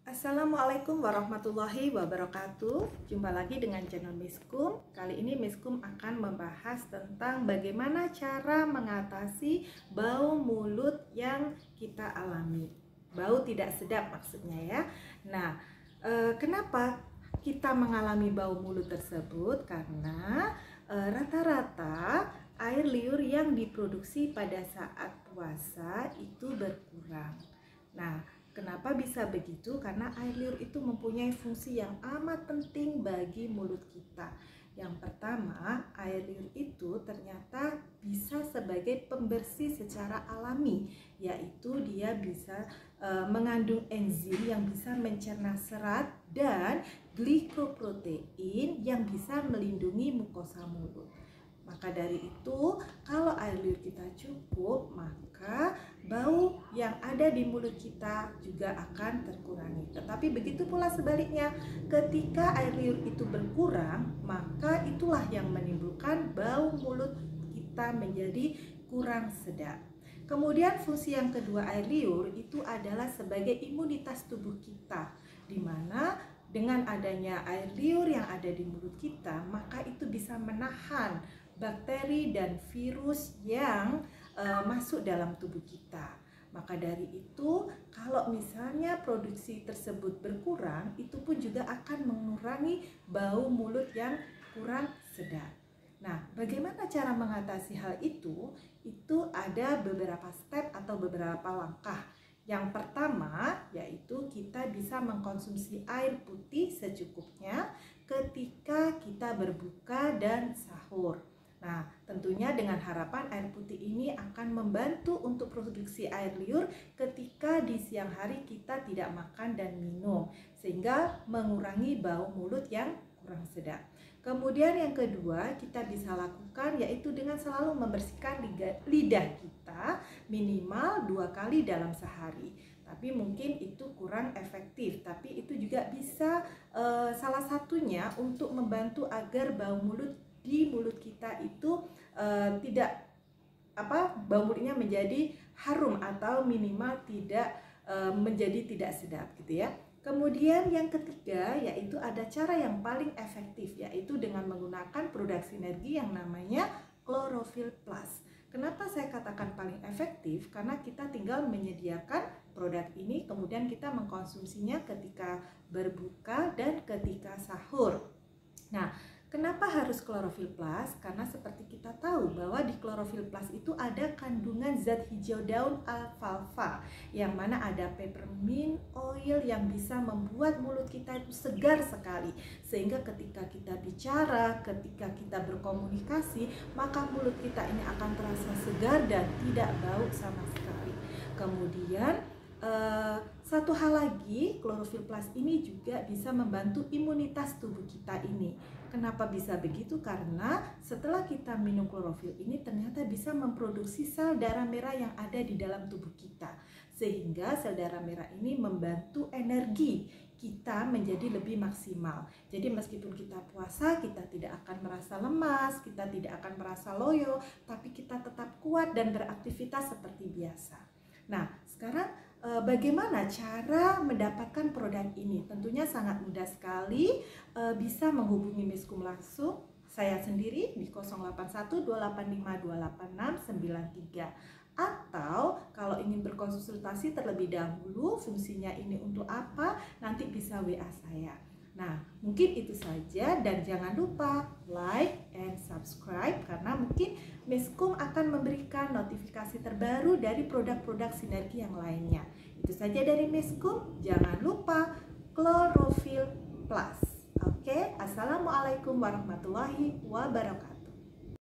Assalamualaikum warahmatullahi wabarakatuh. Jumpa lagi dengan channel Miskum. Kali ini Miskum akan membahas tentang bagaimana cara mengatasi bau mulut yang kita alami. Bau tidak sedap maksudnya ya. Nah, kenapa kita mengalami bau mulut tersebut? Karena rata-rata air liur yang diproduksi pada saat puasa itu berkurang. Nah, kenapa bisa begitu? Karena air liur itu mempunyai fungsi yang amat penting bagi mulut kita. Yang pertama, air liur itu ternyata bisa sebagai pembersih secara alami, yaitu dia bisa mengandung enzim yang bisa mencerna serat dan glikoprotein yang bisa melindungi mukosa mulut. Maka dari itu, kalau air liur kita cukup, maka bau yang ada di mulut kita juga akan terkurangi. Tetapi begitu pula sebaliknya, ketika air liur itu berkurang, maka itulah yang menimbulkan bau mulut kita menjadi kurang sedap. Kemudian fungsi yang kedua air liur itu adalah sebagai imunitas tubuh kita, di mana dengan adanya air liur yang ada di mulut kita, maka itu bisa menahan bakteri dan virus yang masuk dalam tubuh kita. Maka dari itu, kalau misalnya produksi tersebut berkurang, itu pun juga akan mengurangi bau mulut yang kurang sedap. Nah, bagaimana cara mengatasi hal itu? Itu ada beberapa step atau beberapa langkah. Yang pertama, yaitu kita bisa mengkonsumsi air putih secukupnya ketika kita berbuka dan sahur. Nah, tentunya dengan harapan air putih ini akan membantu untuk produksi air liur ketika di siang hari kita tidak makan dan minum, sehingga mengurangi bau mulut yang kurang sedap. Kemudian yang kedua kita bisa lakukan yaitu dengan selalu membersihkan lidah kita minimal 2 kali dalam sehari. Tapi mungkin itu kurang efektif, tapi itu juga bisa salah satunya untuk membantu agar bau mulut di mulut kita itu bau mulutnya menjadi harum atau minimal tidak menjadi tidak sedap gitu ya. Kemudian yang ketiga yaitu ada cara yang paling efektif, yaitu dengan menggunakan produk sinergi yang namanya Chlorophyll Plus. Kenapa saya katakan paling efektif? Karena kita tinggal menyediakan produk ini, kemudian kita mengkonsumsinya ketika berbuka dan ketika sahur. Nah, kenapa harus Chlorophyll Plus? Karena seperti kita tahu bahwa di Chlorophyll Plus itu ada kandungan zat hijau daun alfalfa, yang mana ada peppermint oil yang bisa membuat mulut kita itu segar sekali, sehingga ketika kita bicara, ketika kita berkomunikasi, maka mulut kita ini akan terasa segar dan tidak bau sama sekali. Kemudian satu hal lagi, Chlorophyll Plus ini juga bisa membantu imunitas tubuh kita ini. Kenapa bisa begitu? Karena setelah kita minum klorofil ini ternyata bisa memproduksi sel darah merah yang ada di dalam tubuh kita, sehingga sel darah merah ini membantu energi kita menjadi lebih maksimal. Jadi meskipun kita puasa, kita tidak akan merasa lemas, kita tidak akan merasa loyo, tapi kita tetap kuat dan beraktivitas seperti biasa. Nah, sekarang bagaimana cara mendapatkan produk ini? Tentunya sangat mudah sekali, bisa menghubungi Miskum langsung, saya sendiri di 081285286993. Atau kalau ingin berkonsultasi terlebih dahulu fungsinya ini untuk apa, nanti bisa WA saya. Nah, mungkin itu saja dan jangan lupa like and subscribe karena mungkin Miskum akan memberikan notifikasi terbaru dari produk-produk sinergi yang lainnya. Itu saja dari Miskum, jangan lupa Chlorophyll Plus. Oke, Assalamualaikum warahmatullahi wabarakatuh.